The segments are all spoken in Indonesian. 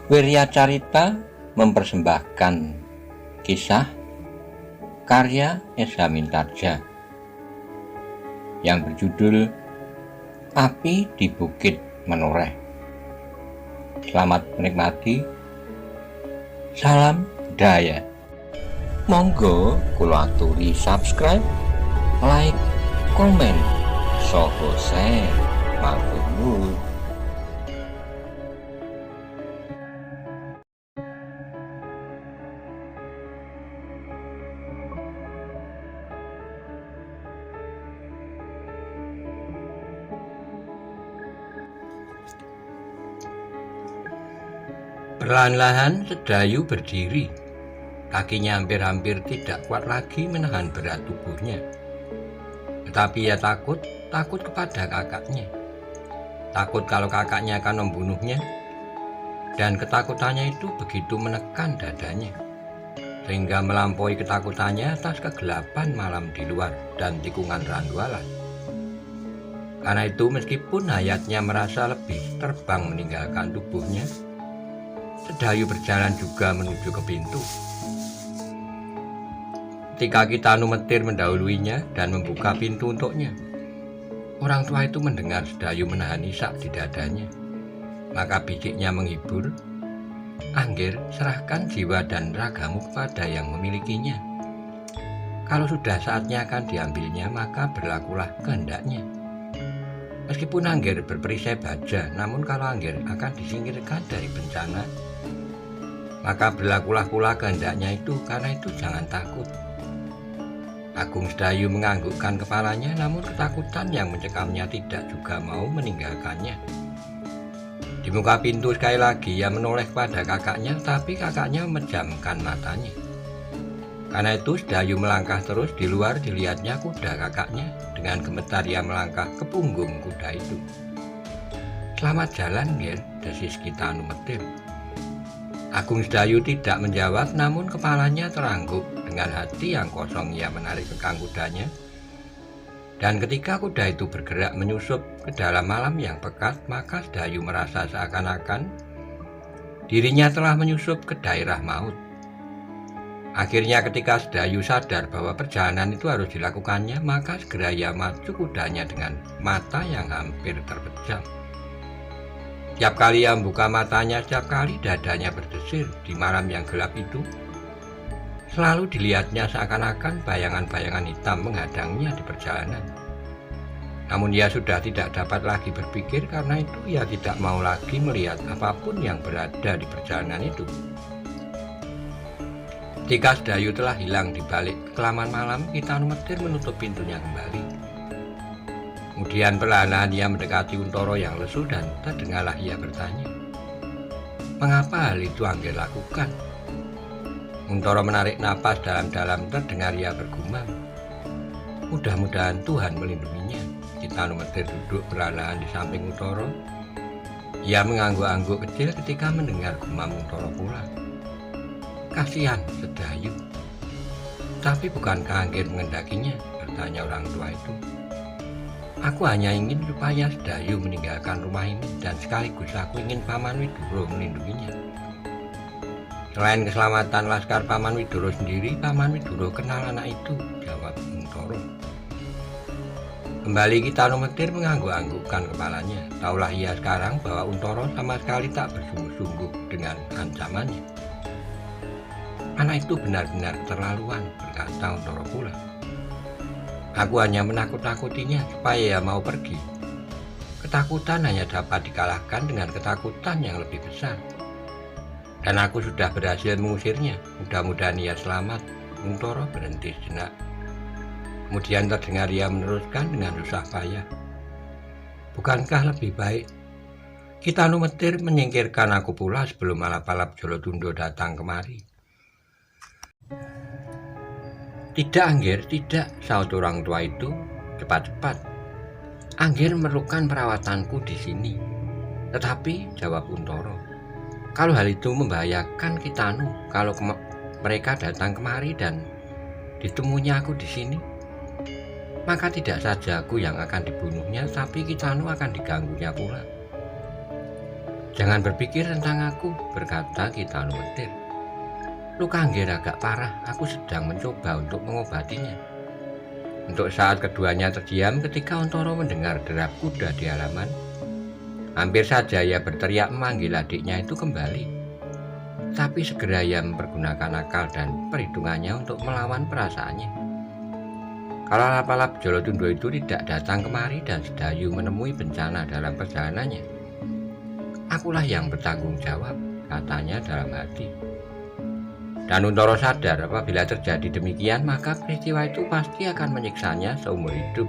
Wirya Carita mempersembahkan kisah karya Esa Mintarja yang berjudul Api di Bukit Menoreh. Selamat menikmati. Salam Daya. Monggo kula aturi subscribe, like, komen, saha share. Matur nuwun. Perlahan-lahan Sedayu berdiri. Kakinya hampir-hampir tidak kuat lagi menahan berat tubuhnya. Tetapi ia takut kepada kakaknya. Takut kalau kakaknya akan membunuhnya. Dan ketakutannya itu begitu menekan dadanya. Sehingga melampaui ketakutannya atas kegelapan malam di luar dan tikungan randualan. Karena itu meskipun hayatnya merasa lebih terbang meninggalkan tubuhnya, Sedayu berjalan juga menuju ke pintu. Ketika Kitanu Metir mendahuluinya dan membuka pintu untuknya, orang tua itu mendengar Sedayu menahan isak di dadanya. Maka bisiknya menghibur, "Angger, serahkan jiwa dan ragamu kepada yang memilikinya. Kalau sudah saatnya akan diambilnya, maka berlakulah kehendaknya." Meskipun Angger berperisai baja, namun kalau Angger akan disingkirkan dari bencana, maka berlakulah pula kehendaknya itu. Karena itu jangan takut. Agung Sedayu menganggukkan kepalanya, namun ketakutan yang mencekamnya tidak juga mau meninggalkannya. Di muka pintu sekali lagi ia menoleh kepada kakaknya, tapi kakaknya memejamkan matanya. Karena itu Sedayu melangkah terus. Di luar dilihatnya kuda kakaknya. Dengan gemetar ia melangkah ke punggung kuda itu. "Selamat jalan, Ger," desis Kitanu Metir. Agung Sedayu tidak menjawab, namun kepalanya terangguk. Dengan hati yang kosong ia menarik kekang kudanya. Dan ketika kuda itu bergerak menyusup ke dalam malam yang pekat, maka Sedayu merasa seakan-akan dirinya telah menyusup ke daerah maut. Akhirnya ketika Sedayu sadar bahwa perjalanan itu harus dilakukannya, maka segera ia maju kudanya dengan mata yang hampir terpejam. Setiap kali ia membuka matanya, setiap kali dadanya berdesir. Di malam yang gelap itu, selalu dilihatnya seakan-akan bayangan-bayangan hitam menghadangnya di perjalanan. Namun ia sudah tidak dapat lagi berpikir, karena itu ia tidak mau lagi melihat apapun yang berada di perjalanan itu. Ketika Sedayu telah hilang di balik kekelaman malam, Kitanu Metir menutup pintunya kembali. Kemudian perlahan-lahan ia mendekati Untoro yang lesu dan terdengarlah ia bertanya, "Mengapa hal itu Angger lakukan?" Untoro menarik napas dalam-dalam. Terdengar ia bergumam, "Mudah-mudahan Tuhan melindunginya." Kitanu Metir duduk perlahan-lahan di samping Untoro. Ia mengangguk-angguk kecil ketika mendengar gumam Untoro pula. "Kasihan Sedayu." "Tapi bukankah Angger mengendakinya?" bertanya orang tua itu. "Aku hanya ingin supaya Sedayu meninggalkan rumah ini, dan sekaligus aku ingin Paman Widuro melindunginya. Selain keselamatan laskar Paman Widuro sendiri, Paman Widuro kenal anak itu," jawab Untoro. Kembali Kitanu Metir mengangguk-anggukkan kepalanya. Taulah ia sekarang bahwa Untoro sama sekali tak bersungguh-sungguh dengan ancamannya. "Anak itu benar-benar keterlaluan," berkata Untoro pula. "Aku hanya menakut-nakutinya supaya ia mau pergi. Ketakutan hanya dapat dikalahkan dengan ketakutan yang lebih besar. Dan aku sudah berhasil mengusirnya. Mudah-mudahan ia selamat." Untoro berhenti sejenak. Kemudian terdengar ia meneruskan dengan susah payah, "Bukankah lebih baik Kitanu Metir menyingkirkan aku pula sebelum Malapalap Jolotundo datang kemari?" "Tidak, Angger, tidak," saut orang tua itu cepat-cepat. "Angger memerlukan perawatanku di sini." "Tetapi," jawab Untoro, "kalau hal itu membahayakan Kitanu, kalau mereka datang kemari dan ditemunya aku di sini, maka tidak saja aku yang akan dibunuhnya, tapi Kitanu akan diganggunya pula." Jangan berpikir tentang aku, berkata Kitanu Metir. Luka Angger agak parah, aku sedang mencoba untuk mengobatinya. Untuk saat keduanya terdiam ketika Untoro mendengar derap kuda di halaman. Hampir saja ia berteriak memanggil adiknya itu kembali. Tapi segera ia mempergunakan akal dan perhitungannya untuk melawan perasaannya. Kalau alap-alap Jolotundo itu tidak datang kemari dan Sedayu menemui bencana dalam perjalanannya, akulah yang bertanggung jawab, katanya dalam hati. Dan Untoro sadar apabila terjadi demikian, maka peristiwa itu pasti akan menyiksanya seumur hidup.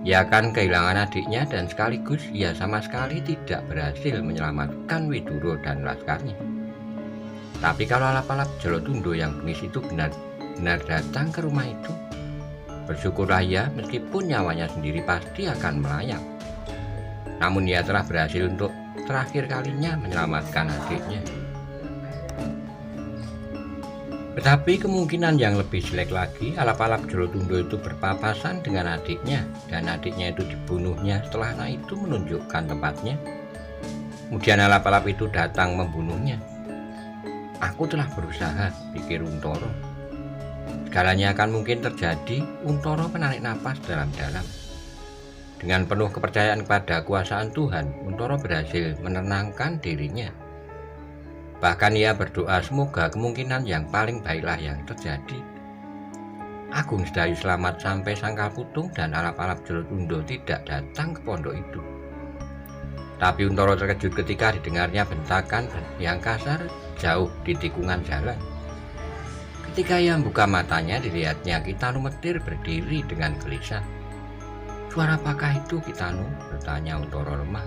Ia akan kehilangan adiknya dan sekaligus ia sama sekali tidak berhasil menyelamatkan Widuro dan laskarnya. Tapi kalau alap-alap Jolotundo yang bengis itu benar-benar datang ke rumah itu, bersyukurlah ia meskipun nyawanya sendiri pasti akan melayang. Namun ia telah berhasil untuk terakhir kalinya menyelamatkan adiknya. Tetapi kemungkinan yang lebih jelek lagi, alap-alap Jolotundo itu berpapasan dengan adiknya dan adiknya itu dibunuhnya setelah anak itu menunjukkan tempatnya. Kemudian alap-alap itu datang membunuhnya. Aku telah berusaha, pikir Untoro. Segalanya akan mungkin terjadi. Untoro menarik napas dalam-dalam. Dengan penuh kepercayaan kepada kuasaan Tuhan, Untoro berhasil menenangkan dirinya. Bahkan ia berdoa semoga kemungkinan yang paling baiklah yang terjadi. Agung Sedayu selamat sampai Sangkal Putung dan alap-alap Jolotundo tidak datang ke pondok itu. Tapi Untoro terkejut ketika didengarnya bentakan yang kasar jauh di tikungan jalan. Ketika ia membuka matanya, dilihatnya Kitanu Metir berdiri dengan gelisah. Suara apakah itu, Kitanu? Bertanya Untoro lemah.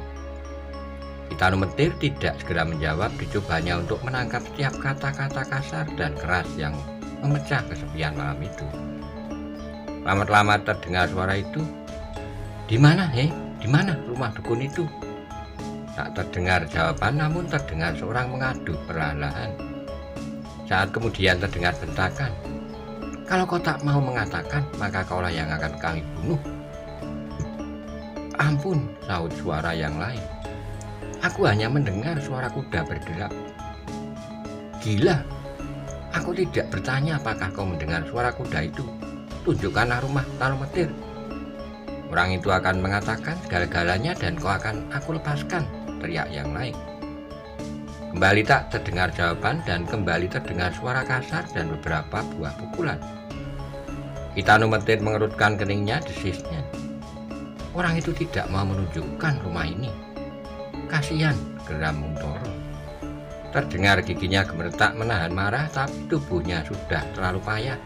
Kitanu Metir tidak segera menjawab, dicobanya untuk menangkap setiap kata-kata kasar dan keras yang memecah kesepian malam itu. Lama-lama terdengar suara itu. Di mana, Di mana rumah dukun itu? Tak terdengar jawaban, namun terdengar seorang mengadu perlahan-lahan. Saat kemudian terdengar bentakan. Kalau kau tak mau mengatakan, maka kaulah yang akan kami bunuh. Ampun, sahut suara yang lain. Aku hanya mendengar suara kuda berderap. Gila, aku tidak bertanya apakah kau mendengar suara kuda itu. Tunjukkanlah rumah Kitanu Metir. Orang itu akan mengatakan segala-galanya dan kau akan aku lepaskan, teriak yang lain. Kembali tak terdengar jawaban dan kembali terdengar suara kasar dan beberapa buah pukulan. Kitanu Metir mengerutkan keningnya, desisnya. Orang itu tidak mau menunjukkan rumah ini. Kasihan, geram Untoro. Terdengar giginya gemeretak menahan marah, tapi tubuhnya sudah terlalu payah.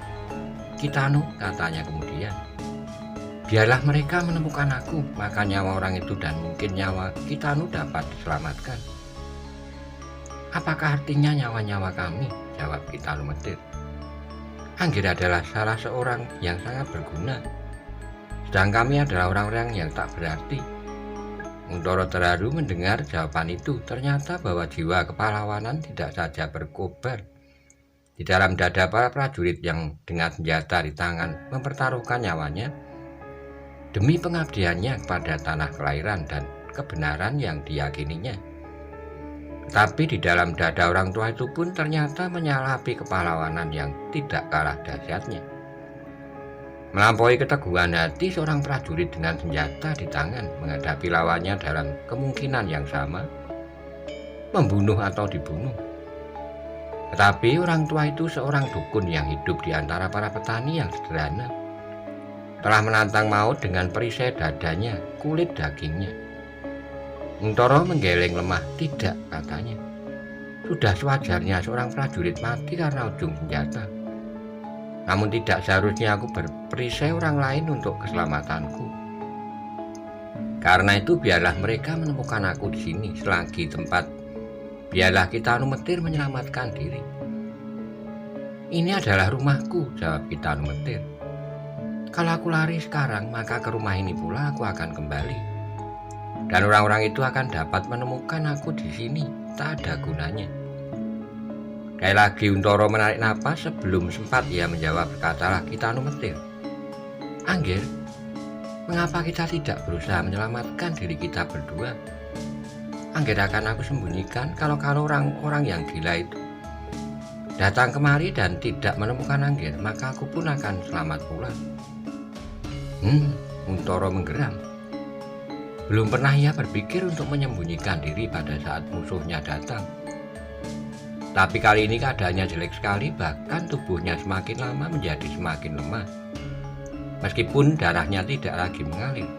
Kitanu, katanya kemudian. Biarlah mereka menemukan aku, maka nyawa orang itu dan mungkin nyawa Kitanu dapat diselamatkan. Apakah artinya nyawa-nyawa kami? Jawab Kitanu Metir. Angger adalah salah seorang yang sangat berguna. Sedang kami adalah orang-orang yang tak berarti. Untoro terharu mendengar jawaban itu. Ternyata bahwa jiwa kepahlawanan tidak saja berkobar di dalam dada para prajurit yang dengan senjata di tangan mempertaruhkan nyawanya demi pengabdiannya kepada tanah kelahiran dan kebenaran yang diyakininya. Tapi di dalam dada orang tua itu pun ternyata menyalapi kepahlawanan yang tidak kalah dahsyatnya. Melampaui keteguhan hati seorang prajurit dengan senjata di tangan menghadapi lawannya dalam kemungkinan yang sama, membunuh atau dibunuh. Tetapi orang tua itu seorang dukun yang hidup di antara para petani yang sederhana. Telah menantang maut dengan perisai dadanya, kulit dagingnya. Untoro menggeleng lemah. Tidak, katanya. Sudah sewajarnya seorang prajurit mati karena ujung senjata. Namun tidak seharusnya aku berperisai orang lain untuk keselamatanku. Karena itu biarlah mereka menemukan aku di sini selagi tempat. Biarlah Kitanu Metir menyelamatkan diri. Ini adalah rumahku, jawab Kitanu Metir. Kalau aku lari sekarang, maka ke rumah ini pula aku akan kembali. Dan orang-orang itu akan dapat menemukan aku di sini. Tak ada gunanya. Sekali lagi Untoro menarik napas. Sebelum sempat ia menjawab, katalah Kitanu Metir. Angger, mengapa kita tidak berusaha menyelamatkan diri kita berdua? Angger akan aku sembunyikan kalau orang-orang yang gila itu datang kemari dan tidak menemukan Angger, maka aku pun akan selamat pula. Untoro menggeram. Belum pernah ia berpikir untuk menyembunyikan diri pada saat musuhnya datang. Tapi kali ini keadaannya jelek sekali, bahkan tubuhnya semakin lama menjadi semakin lemah. Meskipun darahnya tidak lagi mengalir.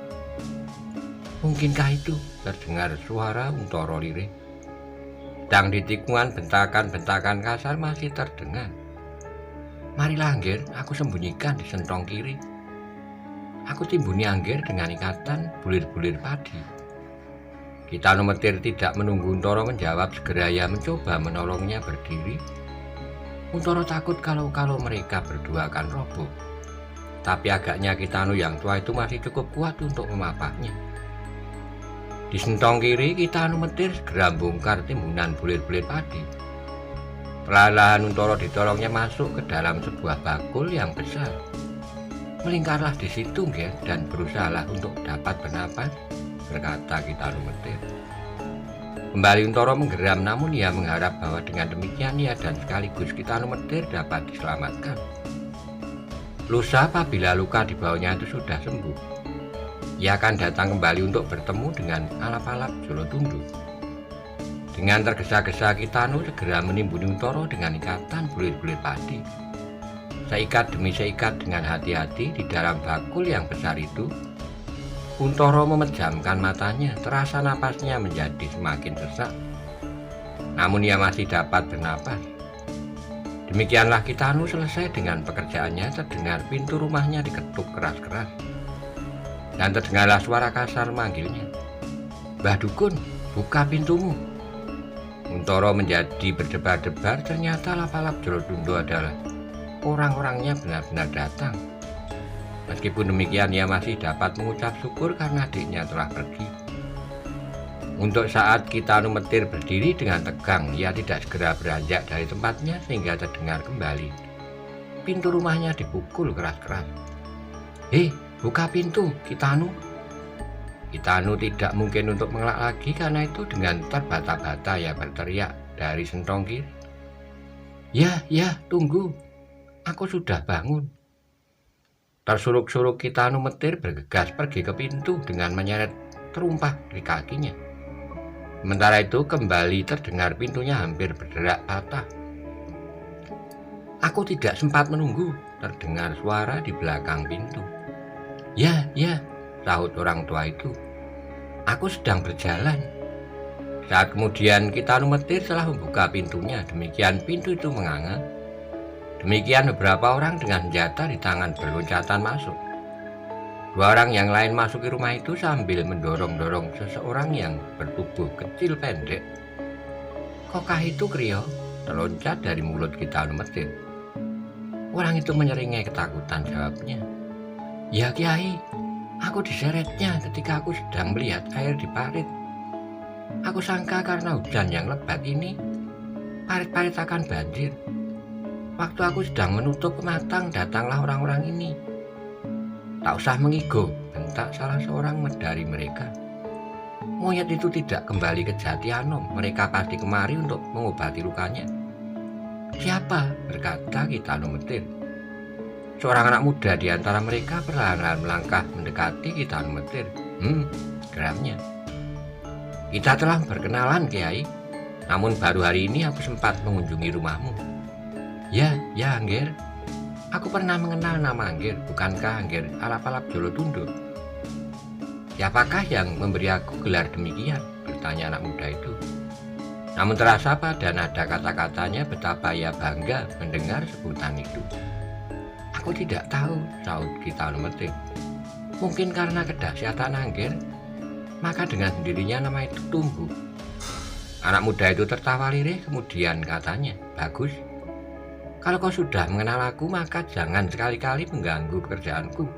Mungkinkah itu terdengar suara Untoro lirih? Sedang di tikungan bentakan-bentakan kasar masih terdengar. Marilah Angger, aku sembunyikan di sentong kiri. Aku timbuni Angger dengan ikatan bulir-bulir padi. Kitano Metir tidak menunggu Untoro menjawab, segera ia mencoba menolongnya berdiri. Untoro takut kalau mereka berdua akan roboh. Tapi agaknya Kitano yang tua itu masih cukup kuat untuk memapahnya. Di sentong kiri, Kitano Metir segera bongkar timbunan bulir-bulir padi. Perlahan Untoro ditolongnya masuk ke dalam sebuah bakul yang besar. Melingkarlah di situ, Ngger, dan berusahalah untuk dapat bernapas, berkata Kitano Metir. Kembali Untoro menggeram, namun ia mengharap bahwa dengan demikian ia dan sekaligus Kitano Metir dapat diselamatkan. Lusa apabila luka di bawahnya itu sudah sembuh, ia akan datang kembali untuk bertemu dengan alap-alap Jolotundo. Dengan tergesa-gesa Kitano segera menimbuni Untoro dengan ikatan bulir-bulir padi. Seikat demi seikat dengan hati-hati di dalam bakul yang besar itu, Untoro memejamkan matanya, terasa napasnya menjadi semakin sesak. Namun ia masih dapat bernapas. Demikianlah Kitano selesai dengan pekerjaannya, terdengar pintu rumahnya diketuk keras-keras. Dan terdengarlah suara kasar manggilnya. "Mbah Dukun, buka pintumu." Untoro menjadi berdebar-debar, ternyata alap-alap Jolotundo adalah orang-orangnya benar-benar datang. Meskipun demikian ia masih dapat mengucap syukur karena adiknya telah pergi. Untuk saat Kitano Metir berdiri dengan tegang, ia tidak segera beranjak dari tempatnya sehingga terdengar kembali pintu rumahnya dipukul keras-keras. "Hei, buka pintu, Kitano." Kitano tidak mungkin untuk mengelak lagi, karena itu dengan terbata-bata ia berteriak dari sentong kiri. Ya, tunggu. Aku sudah bangun." Tersuruk-suruk Kitano Metir bergegas pergi ke pintu dengan menyeret terumpah di kakinya. Sementara itu kembali terdengar pintunya hampir berderak patah. "Aku tidak sempat menunggu," terdengar suara di belakang pintu. Ya, sahut orang tua itu. "Aku sedang berjalan." Saat kemudian Kitano Metir telah membuka pintunya, demikian pintu itu menganga. Demikian beberapa orang dengan senjata di tangan berloncatan masuk. Dua orang yang lain masuk ke rumah itu sambil mendorong-dorong seseorang yang bertubuh kecil pendek. "Kokah itu, Krio?" terloncat dari mulut Kitano Metir. Orang itu menyeringai ketakutan, jawabnya. "Ya Kiai, aku diseretnya ketika aku sedang melihat air di parit. Aku sangka karena hujan yang lebat ini, parit-parit akan banjir. Waktu aku sedang menutup pematang, datanglah orang-orang ini." "Tak usah mengigo," bentak salah seorang dari mereka. "Monyet itu tidak kembali ke Jatianom. Mereka pasti kemari untuk mengobati lukanya." "Siapa?" berkata Kitano Metir. Seorang anak muda di antara mereka perlahan-lahan melangkah mendekati Kitano Metir. Geramnya. "Kita telah berkenalan, Kiai. Namun baru hari ini aku sempat mengunjungi rumahmu." Ya, Angger. Aku pernah mengenal nama Angger. Bukankah Angger alap-alap Jolotundo?" "Siapakah yang memberi aku gelar demikian?" bertanya anak muda itu. Namun terasa pada nada kata-katanya betapa ia bangga mendengar sebutan itu. "Aku tidak tahu," sahut Kitano Metir. "Mungkin karena kedahsyatan Angger, maka dengan sendirinya nama itu tumbuh." Anak muda itu tertawa lirih, kemudian katanya, "Bagus. Kalau kau sudah mengenal aku, maka jangan sekali-kali mengganggu pekerjaanku."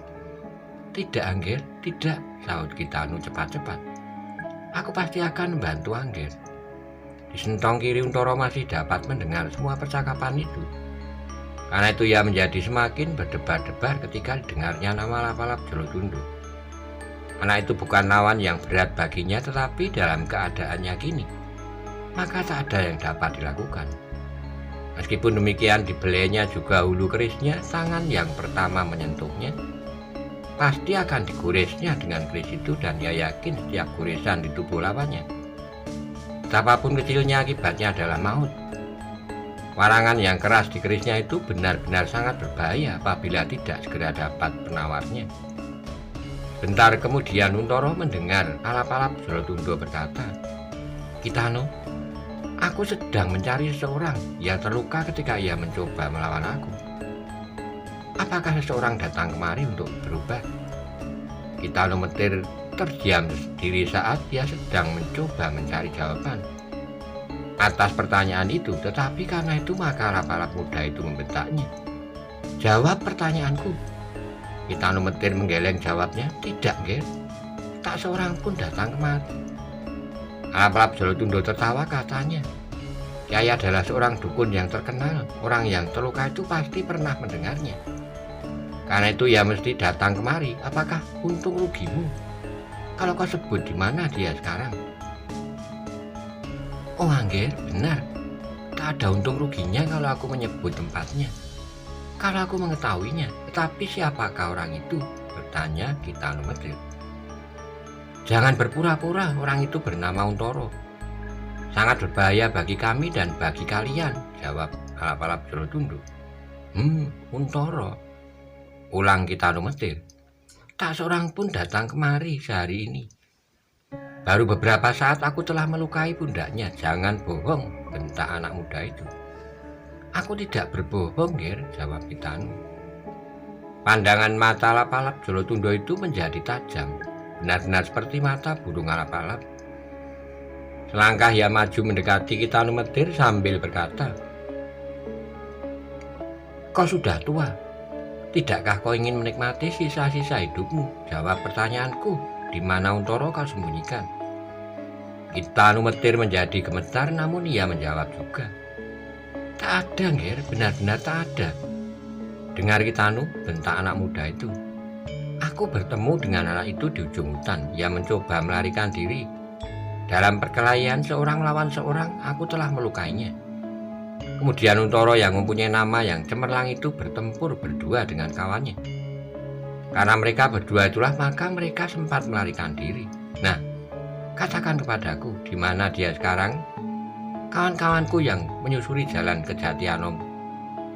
"Tidak, Angger, tidak," sahut Kitano cepat-cepat. "Aku pasti akan membantu Angger." Di sentong kiri Untoro masih dapat mendengar semua percakapan itu. Karena itu ia menjadi semakin berdebar-debar ketika didengarnya nama alap-alap Jolotundo. Anak itu bukan lawan yang berat baginya, tetapi dalam keadaannya kini, maka tak ada yang dapat dilakukan. Meskipun demikian, dibelainya juga hulu kerisnya, tangan yang pertama menyentuhnya pasti akan digurisnya dengan keris itu, dan ia yakin setiap gurisan di tubuh lawannya, betapapun kecilnya, akibatnya adalah maut. Warangan yang keras di kerisnya itu benar-benar sangat berbahaya apabila tidak segera dapat penawarnya. Bentar kemudian Untoro mendengar alap-alap Jolotundo berkata, "Kitano, aku sedang mencari seseorang yang terluka ketika ia mencoba melawan aku. Apakah seseorang datang kemari untuk berubah?" Kitano Metir terdiam sendiri saat ia sedang mencoba mencari jawaban atas pertanyaan itu, tetapi karena itu maka alap-alap muda itu membentaknya, "Jawab pertanyaanku." Kitano Metir menggeleng jawabnya, "Tidak, Ger. Tak seorang pun datang kemari." Alap-alap Jolotundo tertawa, katanya, "Kiai adalah seorang dukun yang terkenal. Orang yang terluka itu pasti pernah mendengarnya. Karena itu ia mesti datang kemari. Apakah untung rugimu kalau kau sebut di mana dia sekarang?" "Oh, Angger, benar. Tak ada untung ruginya kalau aku menyebut tempatnya. Kalau aku mengetahuinya, tetapi siapakah orang itu?" bertanya Kitano Metir. "Jangan berpura-pura, orang itu bernama Untoro. Sangat berbahaya bagi kami dan bagi kalian," jawab alap-alap Jolotundo. Untoro," ulang Kitano Metir. "Tak seorang pun datang kemari sehari ini. Baru beberapa saat aku telah melukai pundaknya." "Jangan bohong," bentak anak muda itu. "Aku tidak berbohong, Ger," jawab Kitano. Pandangan mata alap-alap Jolotundo itu menjadi tajam, benar-benar seperti mata burung alap-alap. Selangkah ia maju mendekati Kitano Metir sambil berkata, "Kau sudah tua. Tidakkah kau ingin menikmati sisa-sisa hidupmu? Jawab pertanyaanku, di mana Untoro kau sembunyikan?" Kitano Metir menjadi gemetar, namun ia menjawab juga, "Tak ada, Ger, benar-benar tak ada." "Dengar Kitano," bentak anak muda itu. "Aku bertemu dengan anak itu di ujung hutan. Ia mencoba melarikan diri. Dalam perkelahian seorang lawan seorang, aku telah melukainya. Kemudian Untoro yang mempunyai nama yang cemerlang itu bertempur berdua dengan kawannya. Karena mereka berdua itulah maka mereka sempat melarikan diri. Nah, katakan kepadaku, di mana dia sekarang?" "Kawan-kawanku yang menyusuri jalan ke Jatianom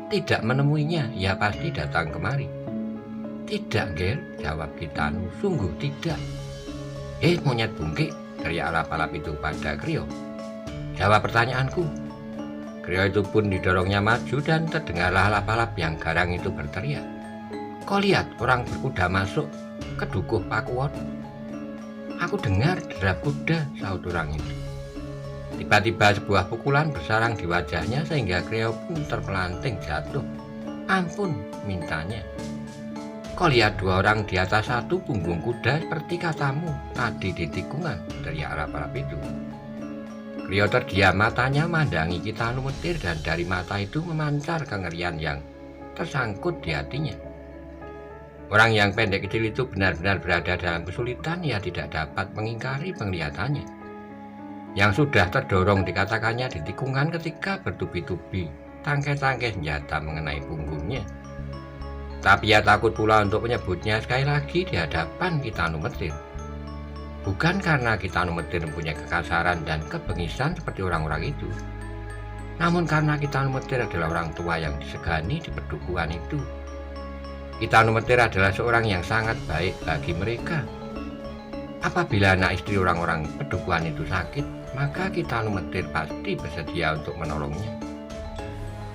tidak menemuinya. Ia pasti datang kemari." "Tidak, Ger," jawab Kitano, "sungguh tidak." Monyet bungkik," teriak alap-alap itu pada Krio. "Jawab pertanyaanku." Krio itu pun didorongnya maju dan terdengarlah alap-alap yang garang itu berteriak, "Kau lihat orang berkuda masuk ke dukuh Pakuwon?" "Aku dengar derap kuda," sahut orang itu. Tiba-tiba sebuah pukulan bersarang di wajahnya sehingga Krio pun terpelanting jatuh. "Ampun," mintanya. "Kau lihat dua orang di atas satu punggung kuda seperti katamu tadi di tikungan," teriak alap-alap itu. Krio terdiam, matanya memandangi Kitano Metir dan dari mata itu memancar kengerian yang tersangkut di hatinya. Orang yang pendek kecil itu benar-benar berada dalam kesulitan. Ia tidak dapat mengingkari penglihatannya yang sudah terdorong dikatakannya di tikungan ketika bertubi-tubi tangkai-tangkai senjata mengenai punggungnya. Tapi ia takut pula untuk menyebutnya sekali lagi di hadapan Kitano Metir. Bukan karena Kitano Metir mempunyai kekasaran dan kebengisan seperti orang-orang itu, namun karena Kitano Metir adalah orang tua yang disegani di pedukuhan itu. Kitano Metir adalah seorang yang sangat baik bagi mereka. Apabila anak istri orang-orang pedukuhan itu sakit, maka Kitano Metir pasti bersedia untuk menolongnya.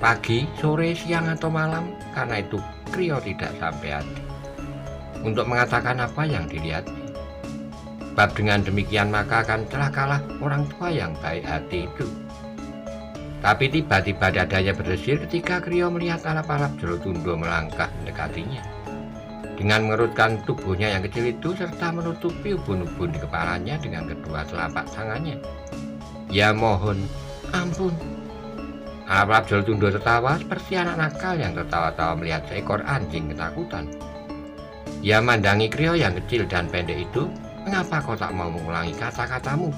Pagi, sore, siang, atau malam, karena itu Krio tidak sampai hati untuk mengatakan apa yang dilihatnya. Sebab dengan demikian maka akan celakalah orang tua yang baik hati itu. Tapi tiba-tiba dadanya berdesir ketika Krio melihat alap-alap Jolotundo melangkah mendekatinya. Dengan mengerutkan tubuhnya yang kecil itu serta menutupi ubun-ubun di kepalanya dengan kedua telapak tangannya. "Ya mohon ampun." Alap-alap Jolotundo tertawa seperti anak nakal yang tertawa-tawa melihat seekor anjing ketakutan. Ia mandangi Krio yang kecil dan pendek itu. Mengapa kau tak mau mengulangi kata-katamu?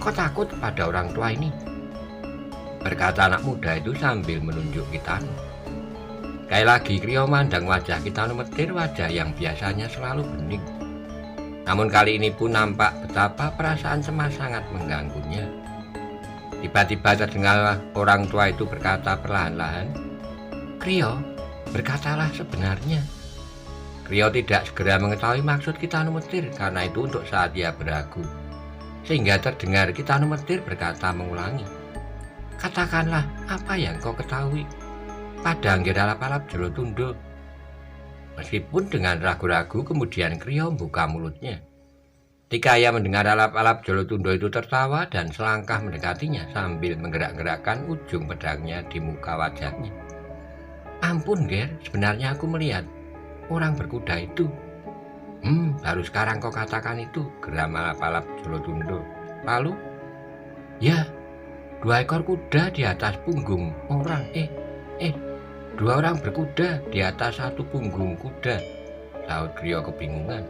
Kau takut pada orang tua ini? Berkata anak muda itu sambil menunjuk Kitanu. Sekali lagi Krio mandang wajah Kitanu Metir, wajah yang biasanya selalu bening. Namun kali ini pun nampak betapa perasaan cemas sangat mengganggunya. Tiba-tiba terdengar orang tua itu berkata perlahan-lahan, "Krio, berkatalah sebenarnya." Krio tidak segera mengetahui maksud Kitanu Metir, karena itu untuk saat ia beragu. Sehingga terdengar Kitanu Metir berkata mengulangi, "Katakanlah apa yang kau ketahui pada Angger Alap-alap Jolotundo." Meskipun dengan ragu-ragu, kemudian Krio membuka mulutnya. Ketika ia mendengar Alap-alap Jolotundo itu tertawa dan selangkah mendekatinya sambil menggerak-gerakkan ujung pedangnya di muka wajahnya. "Ampun, Ger, sebenarnya aku melihat orang berkuda itu." Baru sekarang kau katakan itu," geram Alap-alap Jolotundo. "Lalu?" "Ya, 2 ekor kuda di atas punggung orang. Dua orang berkuda di atas 1 punggung kuda," saut Krio kebingungan.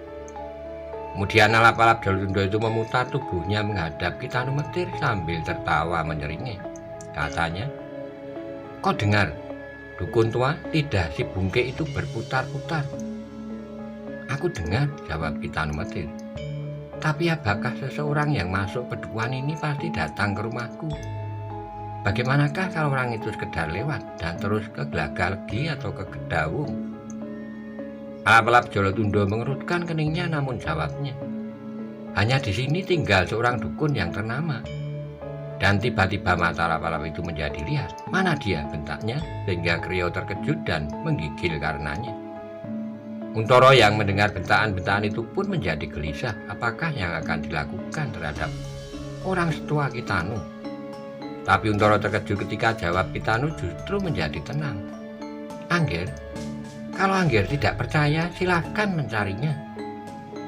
Kemudian Alap-alap Jolotundo itu memutar tubuhnya menghadap Kitanu Metir sambil tertawa menyeringai. Katanya, "Kau dengar, dukun tua, lidah si bungke itu berputar-putar." "Aku dengar," jawab Kitanu Metir. "Tapi apakah seseorang yang masuk pedukuhan ini pasti datang ke rumahku? Bagaimanakah kalau orang itu sekedar lewat dan terus ke Glagalgi atau ke Gedawung?" Alap-alap Jolotundo mengerutkan keningnya, namun jawabnya, "Hanya di sini tinggal seorang dukun yang ternama." Dan tiba-tiba mata Alap-alap itu menjadi liar. "Mana dia?" bentaknya, sehingga Krio terkejut dan menggigil karenanya. Untoro yang mendengar bentakan-bentakan itu pun menjadi gelisah. Apakah yang akan dilakukan terhadap orang setua Kitanu? Tapi Untoro terkejut ketika jawab Kitanu justru menjadi tenang. "Angger, kalau Angger tidak percaya, silahkan mencarinya."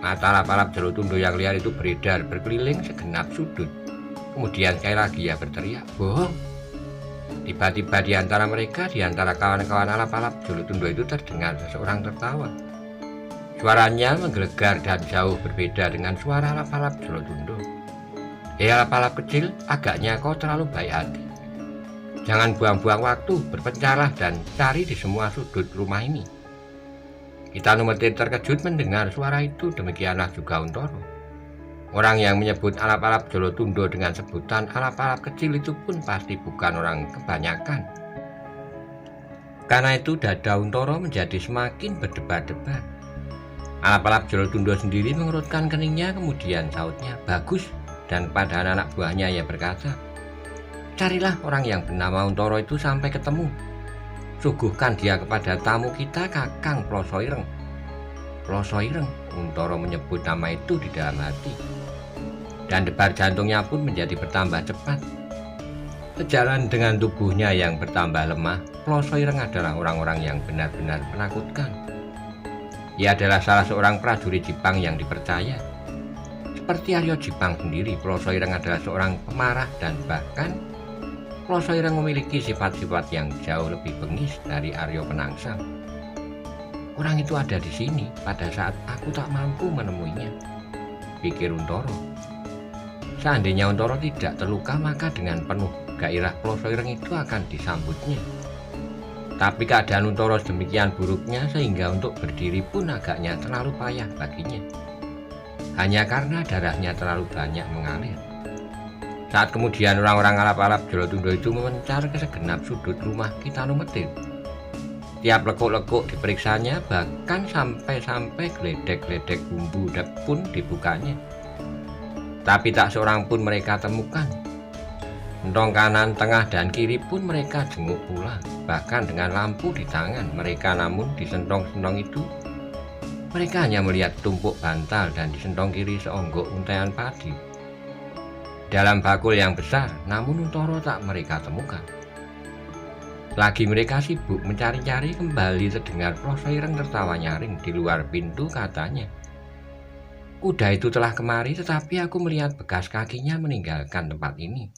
Mata Alap-alap Jolotundo yang liar itu beredar berkeliling segenap sudut. Kemudian sekali lagi ia berteriak, "Bohong!" Tiba-tiba di antara mereka, di antara kawan-kawan Alap-alap Jolotundo itu terdengar seseorang tertawa. Suaranya menggelegar dan jauh berbeda dengan suara Alap-alap Jolotundo. "Hei Alap-alap kecil, agaknya kau terlalu baik hati. Jangan buang-buang waktu, berpencarlah dan cari di semua sudut rumah ini." Kitanu Metir terkejut mendengar suara itu, demikianlah juga Untoro. Orang yang menyebut Alap-alap Jolotundo dengan sebutan Alap-alap kecil itu pun pasti bukan orang kebanyakan. Karena itu dada Untoro menjadi semakin berdebar-debar. Alap-alap Jolotundo sendiri mengerutkan keningnya, kemudian sautnya, "Bagus." Dan pada anak buahnya ia berkata, "Carilah orang yang bernama Untoro itu sampai ketemu. Suguhkan dia kepada tamu kita, Kakang Plosoireng." "Plosoireng?" Untoro menyebut nama itu di dalam hati. Dan debar jantungnya pun menjadi bertambah cepat. Sejalan dengan tubuhnya yang bertambah lemah, Plosoireng adalah orang-orang yang benar-benar menakutkan. Ia adalah salah seorang prajurit Jepang yang dipercaya. Seperti Aryo Jepang sendiri, Plosoireng adalah seorang pemarah dan bahkan Plosoireng memiliki sifat-sifat yang jauh lebih bengis dari Aryo Penangsang. "Orang itu ada di sini pada saat aku tak mampu menemuinya," pikir Untoro. Seandainya Untoro tidak terluka, maka dengan penuh gairah Plosoireng itu akan disambutnya. Tapi keadaan Untoro sedemikian buruknya sehingga untuk berdiri pun agaknya terlalu payah baginya. Hanya karena darahnya terlalu banyak mengalir. Saat kemudian orang-orang Alap-alap Jolotundo itu memencar ke segenap sudut rumah Kitanu Metir. Tiap lekuk-lekuk diperiksanya, bahkan sampai-sampai geledek-geledek bumbu pun dibukanya. Tapi tak seorang pun mereka temukan. Entong kanan, tengah, dan kiri pun mereka jenguk pula. Bahkan dengan lampu di tangan mereka, namun di sentong-sentong itu mereka hanya melihat tumpuk bantal dan di sentong kiri seonggok untaian padi. Dalam bakul yang besar, namun Untoro tak mereka temukan. Lagi mereka sibuk mencari-cari, kembali terdengar Plosoireng tertawa nyaring di luar pintu. Katanya, "Kuda itu telah kemari, tetapi aku melihat bekas kakinya meninggalkan tempat ini."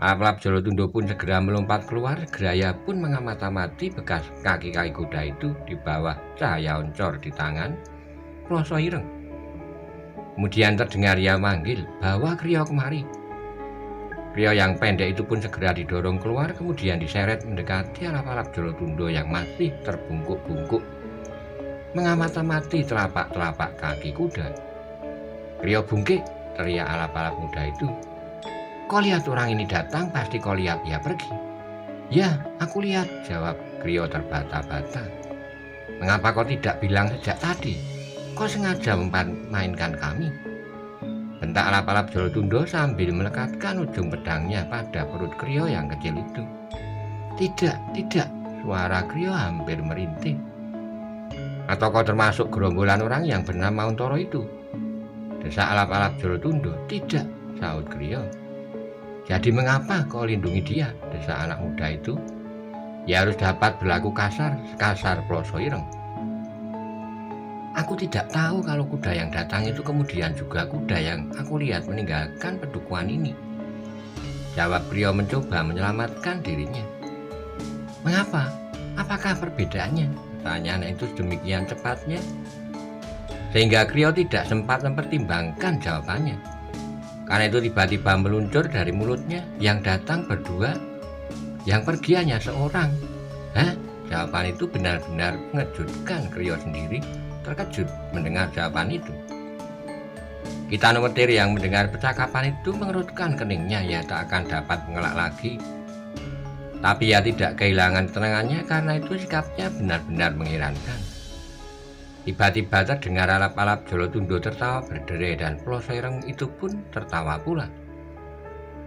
Alap-alap Jolotundo pun segera melompat keluar. Geraya pun mengamati bekas kaki-kaki kuda itu di bawah cahaya oncor di tangan Ploso Ireng. Kemudian terdengar ia manggil, "Bawa Kriya kemari." Kriya yang pendek itu pun segera didorong keluar, kemudian diseret mendekati alap-alap Jolotundo yang masih terbungkuk-bungkuk mengamati telapak-telapak kaki kuda. "Kriya bungkik," teriak alap-alap muda itu. "Kau lihat orang ini datang, pasti kau lihat ia pergi." "Ya, aku lihat," jawab Kriya terbata-bata. "Mengapa kau tidak bilang sejak tadi? Kau sengaja memainkan kami." Bentak alap-alap Jolotundo sambil melekatkan ujung pedangnya pada perut Kriya yang kecil itu. Tidak, suara Kriya hampir merintih. "Atau kau termasuk gerombolan orang yang bernama Untoro itu?" desak alap-alap Jolotundo. "Tidak," sahut Kriya. "Jadi mengapa kau lindungi dia?" desak anak muda itu. "Ya harus dapat berlaku kasar Ploso Ireng." "Aku tidak tahu kalau kuda yang datang itu kemudian juga kuda yang aku lihat meninggalkan pedukuhan ini," jawab Kriya mencoba menyelamatkan dirinya. "Mengapa? Apakah perbedaannya?" tanya anak itu sedemikian cepatnya sehingga Kriya tidak sempat mempertimbangkan jawabannya. Karena itu tiba-tiba meluncur dari mulutnya, "Yang datang berdua, yang pergi hanya seorang." "Hah?" Jawaban itu benar-benar mengejutkan. Kriya sendiri terkejut mendengar jawaban itu. Kitano Petir yang mendengar percakapan itu mengerutkan keningnya. Ia tak akan dapat mengelak lagi. Tapi ia tidak kehilangan ketenangannya karena itu sikapnya benar-benar mengherankan. Tiba-tiba terdengar alap-alap Jolotundo tertawa berderai dan Ploso Ireng itu pun tertawa pula.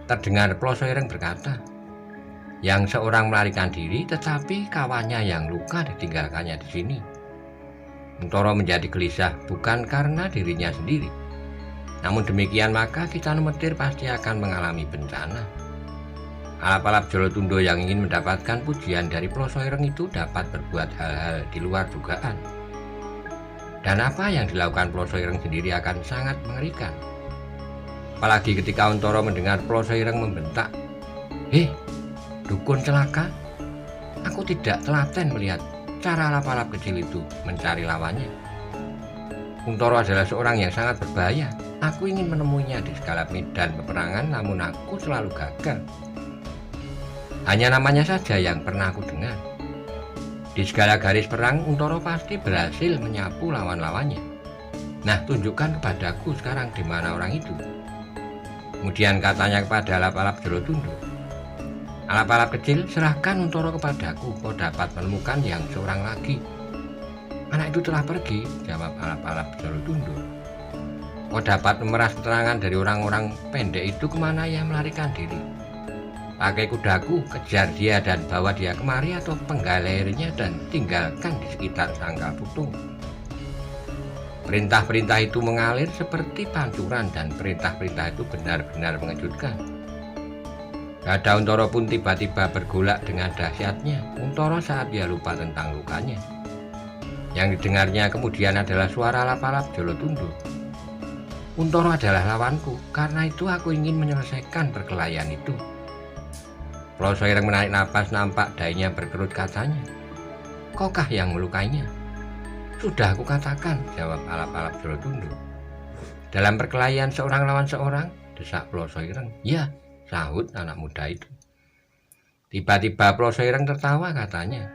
Terdengar Ploso Ireng berkata, "Yang seorang melarikan diri tetapi kawannya yang luka ditinggalkannya di sini." Untoro menjadi gelisah bukan karena dirinya sendiri. Namun demikian maka Kitano Petir pasti akan mengalami bencana. Alap-alap Jolotundo yang ingin mendapatkan pujian dari Ploso Ireng itu dapat berbuat hal-hal di luar dugaan. Dan apa yang dilakukan Ploso Ireng sendiri akan sangat mengerikan. Apalagi ketika Untoro mendengar Ploso Ireng membentak, "Hei, dukun celaka, aku tidak telaten melihat cara alap-alap kecil itu mencari lawannya. Untoro adalah seorang yang sangat berbahaya. Aku ingin menemuinya di segala medan peperangan, namun aku selalu gagal. Hanya namanya saja yang pernah aku dengar. Di segala garis perang, Untoro pasti berhasil menyapu lawan-lawannya. Nah, tunjukkan kepadaku sekarang di mana orang itu." Kemudian katanya kepada alap-alap Jolotundo, "Alap-alap kecil, serahkan Untoro kepadaku, kau dapat menemukan yang seorang lagi." "Anak itu telah pergi," jawab alap-alap Jolotundo. "Kau dapat memeras keterangan dari orang-orang pendek itu kemana ia melarikan diri. Pakai kudaku, kejar dia dan bawa dia kemari atau penggal lehernya dan tinggalkan di sekitar Sangkal Putung." Perintah-perintah itu mengalir seperti pancuran dan perintah-perintah itu benar-benar mengejutkan. Dada Untoro pun tiba-tiba bergolak dengan dahsyatnya. Untoro saat dia lupa tentang lukanya. Yang didengarnya kemudian adalah suara alap-alap Jolotundo. "Untoro adalah lawanku, karena itu aku ingin menyelesaikan perkelahian itu." Ploso Ireng menarik napas, nampak dahinya berkerut, katanya, "Kaukah yang melukainya?" "Sudah aku katakan," jawab alap-alap Jolotundo. "Dalam perkelahian seorang lawan seorang," desak Ploso Ireng. "Ya," sahut anak muda itu. Tiba-tiba Ploso Ireng tertawa, katanya,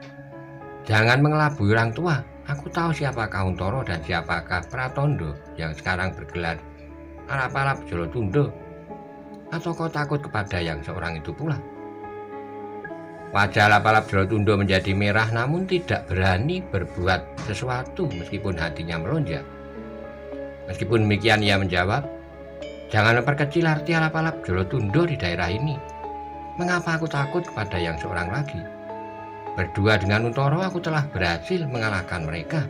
"Jangan mengelabui orang tua. Aku tahu siapakah Untoro dan siapakah Pratondo yang sekarang bergelar alap-alap Jolotundo. Atau kau takut kepada yang seorang itu pula?" Wajah alap-alap Jolotundo menjadi merah, namun tidak berani berbuat sesuatu meskipun hatinya melonjak. Meskipun demikian ia menjawab, "Jangan memperkecil arti alap-alap Jolotundo di daerah ini. Mengapa aku takut kepada yang seorang lagi? Berdua dengan Untoro aku telah berhasil mengalahkan mereka.